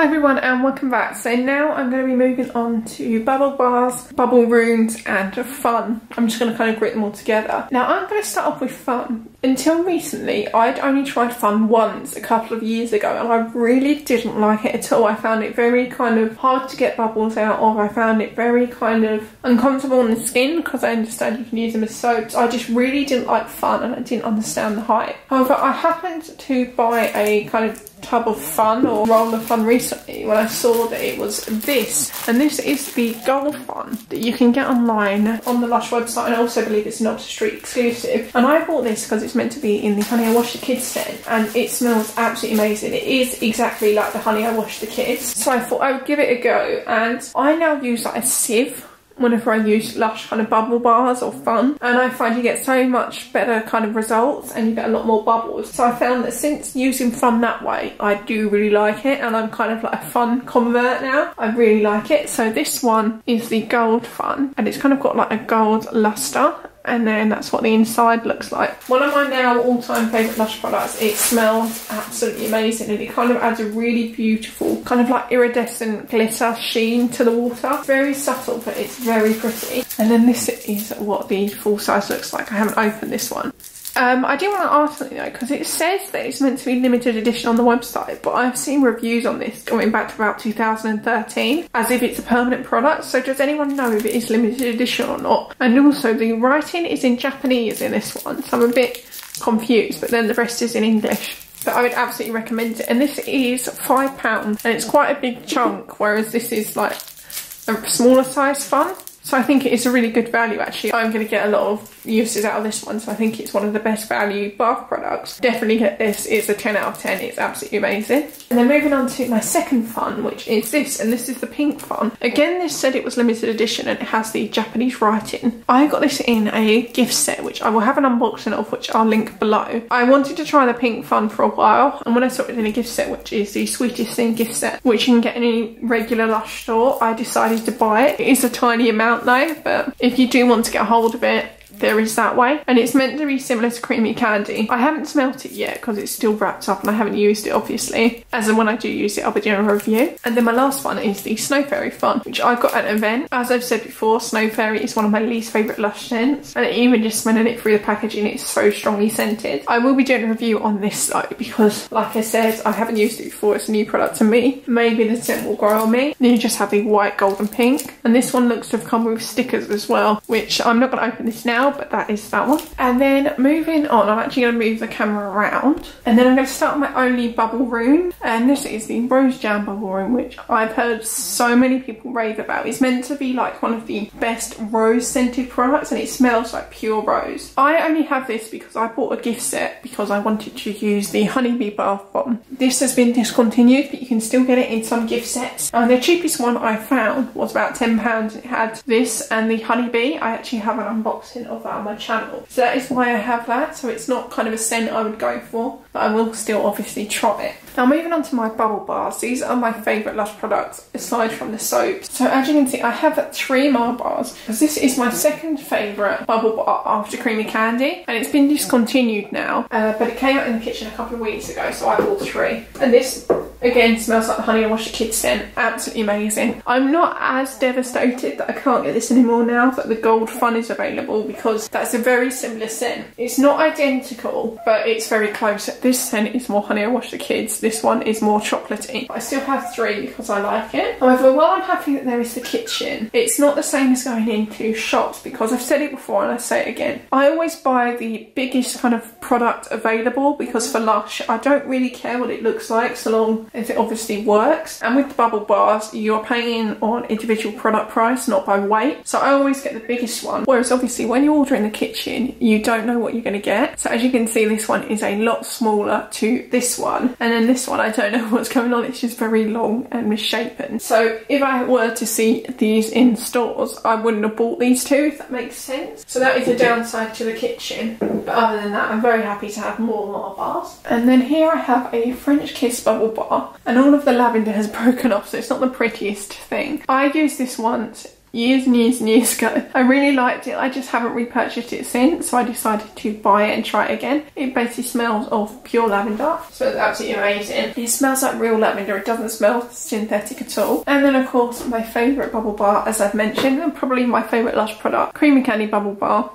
Hi everyone and welcome back. So now I'm going to be moving on to Bubble Bars, Bubbleroons and Fun. I'm just going to kind of group them all together. Now I'm going to start off with Fun. Until recently I'd only tried Fun once a couple of years ago and I really didn't like it at all. I found it very kind of hard to get bubbles out of. I found it very kind of uncomfortable on the skin because I understand you can use them as soaps. I just really didn't like Fun and I didn't understand the hype. However, I happened to buy a kind of tub of Fun or roll of Fun recently when I saw that it was this, and this is the Gold Fun that you can get online on the Lush website, and I also believe it's an Oxford Street exclusive. And I bought this because it's meant to be in the Honey I Wash the Kids scent and it smells absolutely amazing. It is exactly like the Honey I Wash the Kids, so I thought I would give it a go. And I now use like a sieve whenever I use Lush kind of bubble bars or Fun, and I find you get so much better kind of results and you get a lot more bubbles. So I found that since using Fun that way, I do really like it, and I'm kind of like a Fun convert now. I really like it. So this one is the Gold Fun and it's kind of got like a gold luster, and then that's what the inside looks like. One of my now all-time favourite Lush products. It smells absolutely amazing and it kind of adds a really beautiful kind of like iridescent glitter sheen to the water. Very subtle but it's very pretty. And then this is what the full size looks like. I haven't opened this one. I do want to ask something though, because it says that it's meant to be limited edition on the website, but I've seen reviews on this going back to about 2013 as if it's a permanent product. So does anyone know if it is limited edition or not? And also the writing is in Japanese in this one, so I'm a bit confused, but then the rest is in English. But I would absolutely recommend it. And this is £5 and it's quite a big chunk, whereas this is like a smaller size Fun. So I think it is a really good value actually. I'm going to get a lot of uses out of this one, so I think it's one of the best value bath products. Definitely get this. It's a 10 out of 10. It's absolutely amazing. And then moving on to my second Fun, which is this, and this is the pink Fun. Again, this said it was limited edition and it has the Japanese writing. I got this in a gift set, which I will have an unboxing of, which I'll link below. I wanted to try the pink Fun for a while, and when I saw it in a gift set, which is the Sweetest Thing gift set, which you can get in any regular Lush store, I decided to buy it. It is a tiny amount though, but if you do want to get a hold of it, there is that way. And it's meant to be similar to Creamy Candy. I haven't smelt it yet because it's still wrapped up and I haven't used it obviously, as in when I do use it I'll be doing a review. And then my last one is the Snow Fairy Fun, which I got at an event. As I've said before, Snow Fairy is one of my least favourite Lush scents, and even just smelling it through the packaging, it's so strongly scented. I will be doing a review on this though, because like I said, I haven't used it before. It's a new product to me. Maybe the scent will grow on me. Then you just have the white, gold and pink, and this one looks to have come with stickers as well, which I'm not going to open this now, but that is that one. And then moving on, I'm actually going to move the camera around, and then I'm going to start my only Bubbleroon, and this is the Rose Jam Bubbleroon, which I've heard so many people rave about. It's meant to be like one of the best rose scented products and it smells like pure rose. I only have this because I bought a gift set because I wanted to use the Honeybee Bath Bomb. This has been discontinued, but you can still get it in some gift sets, and the cheapest one I found was about £10. It had this and the Honeybee. I actually have an unboxing of that on my channel, so that is why I have that. So it's not kind of a scent I would go for, but I will still obviously try it. Now moving on to my bubble bars, these are my favourite Lush products aside from the soaps. So as you can see, I have 3 Mar bars because this is my second favourite bubble bar after Creamy Candy, and it's been discontinued now, but it came out in the kitchen a couple of weeks ago, so I bought 3. And this again smells like the Honey I Wash the Kids scent. Absolutely amazing. I'm not as devastated that I can't get this anymore now that the Gold Fun is available, because that's a very similar scent. It's not identical, but it's very close. This scent is more Honey I Wash the Kids. This one is more chocolatey. I still have 3 because I like it. However, while I'm happy that there is the kitchen, it's not the same as going into shops, because I've said it before and I say it again. I always buy the biggest kind of product available, because for Lush, I don't really care what it looks like so long as it obviously works. And with the bubble bars, you're paying on individual product price, not by weight. So I always get the biggest one. Whereas obviously when you order in the kitchen, you don't know what you're going to get. So as you can see, this one is a lot smaller to this one. And then this one, I don't know what's going on. It's just very long and misshapen. So if I were to see these in stores, I wouldn't have bought these 2, if that makes sense. So that is a downside to the kitchen. But other than that, I'm very happy to have more Mar bars. And then here I have a French Kiss bubble bar, and all of the lavender has broken off, so it's not the prettiest thing. I used this once years and years and years ago. I really liked it. I just haven't repurchased it since, so I decided to buy it and try it again. It basically smells of pure lavender, so it's absolutely amazing. It smells like real lavender. It doesn't smell synthetic at all. And then of course my favourite bubble bar, as I've mentioned, and probably my favourite Lush product, Creamy Candy Bubble Bar.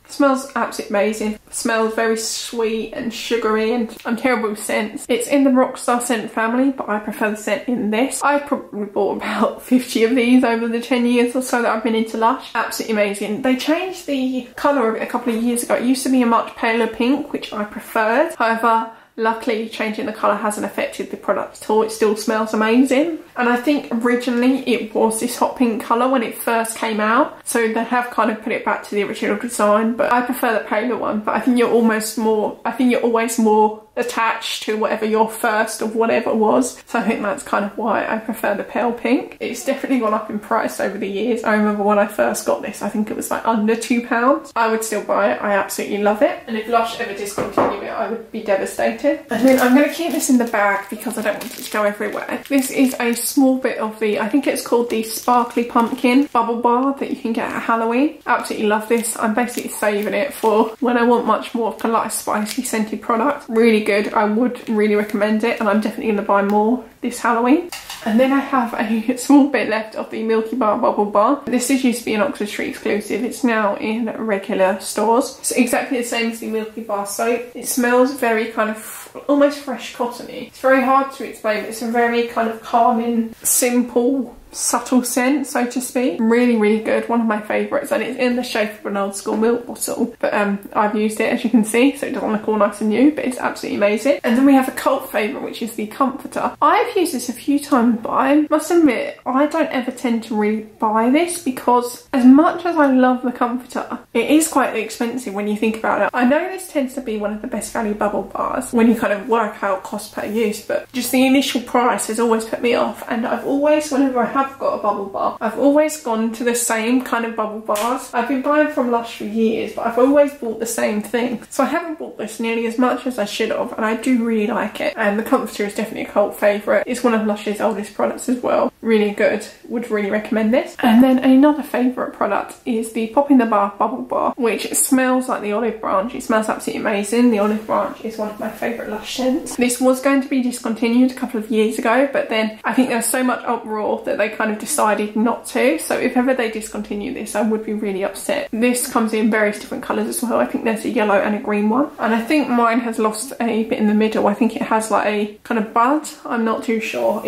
Smells absolutely amazing. Smells very sweet and sugary, and I'm terrible with scents. It's in the Rockstar scent family, but I prefer the scent in this. I probably bought about 50 of these over the 10 years or so that I've been into Lush. Absolutely amazing. They changed the colour of it a couple of years ago. It used to be a much paler pink, which I preferred. However, luckily changing the colour hasn't affected the product at all. It still smells amazing. And I think originally it was this hot pink colour when it first came out, so they have kind of put it back to the original design, but I prefer the paler one. But I think you're always more attached to whatever your first of whatever was, so I think that's kind of why I prefer the pale pink. It's definitely gone up in price over the years. I remember when I first got this, I think it was like under £2. I would still buy it. I absolutely love it, and if Lush ever discontinue it, I would be devastated. And then I'm going to keep this in the bag because I don't want it to go everywhere. This is a small bit of the, I think it's called the Sparkly Pumpkin Bubble Bar that you can get at Halloween. Absolutely love this. I'm basically saving it for when I want much more of kind of like a spicy scented product. Really good. I would really recommend it, and I'm definitely going to buy more this Halloween. And then I have a small bit left of the Milky Bar Bubble Bar. This used to be an Oxford Street exclusive. It's now in regular stores. It's exactly the same as the Milky Bar soap. It smells very kind of almost fresh cottony. It's very hard to explain, but it's a very kind of calming, simple, subtle scent, so to speak. Really, really good. One of my favourites, and it's in the shape of an old school milk bottle, but I've used it, as you can see, so it doesn't look all nice and new, but it's absolutely amazing. And then we have a cult favourite, which is the Comforter. I've used this a few times, but I must admit I don't ever tend to really buy this, because as much as I love the Comforter, it is quite expensive when you think about it. I know this tends to be one of the best value bubble bars when you kind of work out cost per use, but just the initial price has always put me off, and I've always, whenever I have got a bubble bar, I've always gone to the same kind of bubble bars. I've been buying from Lush for years, but I've always bought the same thing, so I haven't bought this nearly as much as I should have, and I do really like it. And the Comforter is definitely a cult favourite. It's one of Lush's oldest products as well. Really good. Would really recommend this. And then another favourite product is the Pop in the Bath Bubble Bar, which smells like the olive branch. It smells absolutely amazing. The olive branch is one of my favourite Lush scents. This was going to be discontinued a couple of years ago, but then I think there was so much uproar that they kind of decided not to, so if ever they discontinue this, I would be really upset. This comes in various different colours as well. I think there's a yellow and a green one, and I think mine has lost a bit in the middle. I think it has like a kind of bud. I'm not too sure.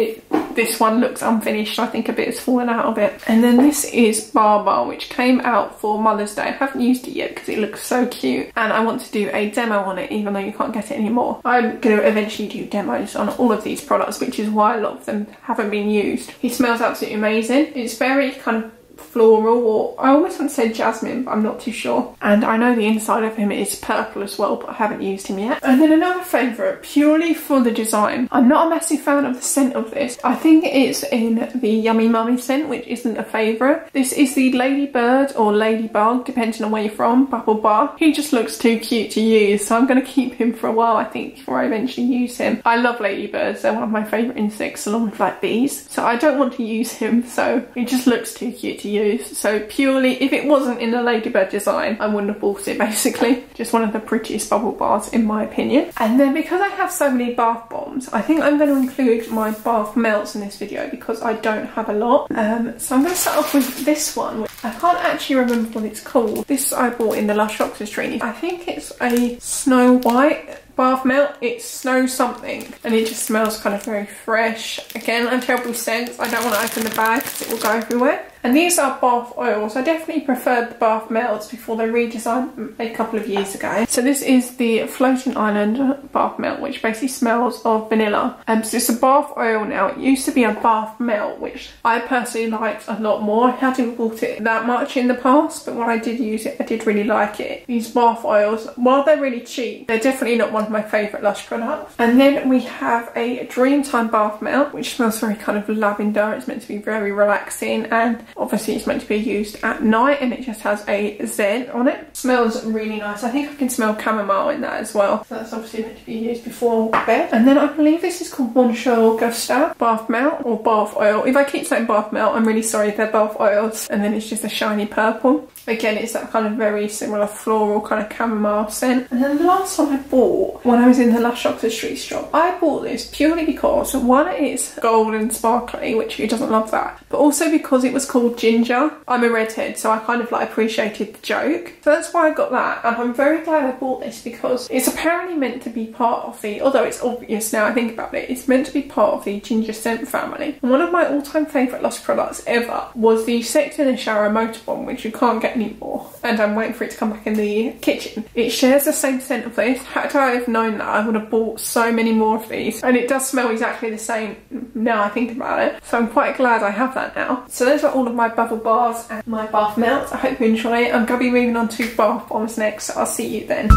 This one looks unfinished. I think a bit has fallen out of it. And then this is Bar, which came out for Mother's Day. I haven't used it yet because it looks so cute, and I want to do a demo on it, even though you can't get it anymore. I'm going to eventually do demos on all of these products, which is why a lot of them haven't been used. He smells absolutely amazing. It's very kind of floral, or I almost want to say jasmine, but I'm not too sure. And I know the inside of him is purple as well, but I haven't used him yet. And then another favourite, purely for the design. I'm not a massive fan of the scent of this. I think it's in the Yummy Mummy scent, which isn't a favourite. This is the Ladybird or Ladybug, depending on where you're from, Bubble Bar. He just looks too cute to use, so I'm going to keep him for a while, I think, before I eventually use him. I love ladybirds. They're one of my favourite insects, along with like bees, so I don't want to use him, so he just looks too cute to use. So purely, if it wasn't in the Ladybird design, I wouldn't have bought it, basically. Just one of the prettiest bubble bars in my opinion. And then because I have so many bath bombs, I think I'm going to include my bath melts in this video because I don't have a lot. So I'm going to start off with this one. I can't actually remember what it's called. This I bought in the Lush Oxford Street. I think it's a Snow White bath melt. It's snow something, and it just smells kind of very fresh. Again, I'm terrible with scents. I don't want to open the bag because it will go everywhere. And these are bath oils. I definitely preferred the bath melts before they redesigned them a couple of years ago. So this is the Floating Island bath melt, which basically smells of vanilla. So it's a bath oil now. It used to be a bath melt, which I personally liked a lot more. I hadn't bought it that much in the past, but when I did use it, I did really like it. These bath oils, while they're really cheap, they're definitely not one of my favourite Lush products. And then we have a Dreamtime bath melt, which smells very kind of lavender. It's meant to be very relaxing, and obviously it's meant to be used at night, and it just has a Z on it. Smells really nice. I think I can smell chamomile in that as well. So that's obviously meant to be used before bed. And then I believe this is called Monsieur Gustave bath melt or bath oil. If I keep saying bath melt, I'm really sorry, they're bath oils. And then it's just a shiny purple. Again, it's that kind of very similar floral kind of chamomile scent. And then the last one I bought when I was in the Lush Oxford Street shop, I bought this purely because one, it's gold and sparkly, which who doesn't love that, but also because it was called Ginger. I'm a redhead, so I kind of like appreciated the joke. So that's why I got that, and I'm very glad I bought this because it's apparently meant to be part of the, although it's obvious now I think about it, it's meant to be part of the ginger scent family. And one of my all-time favourite Lush products ever was the Sex in the Shower Motor Bomb, which you can't get anymore, and I'm waiting for it to come back in the kitchen. It shares the same scent of this. Had I have known that, I would have bought so many more of these, and it does smell exactly the same now I think about it, so I'm quite glad I have that now. So those are all of my bubble bars and my bath melts. I hope you enjoy it. I'm going to be moving on to bath bombs next, so I'll see you then.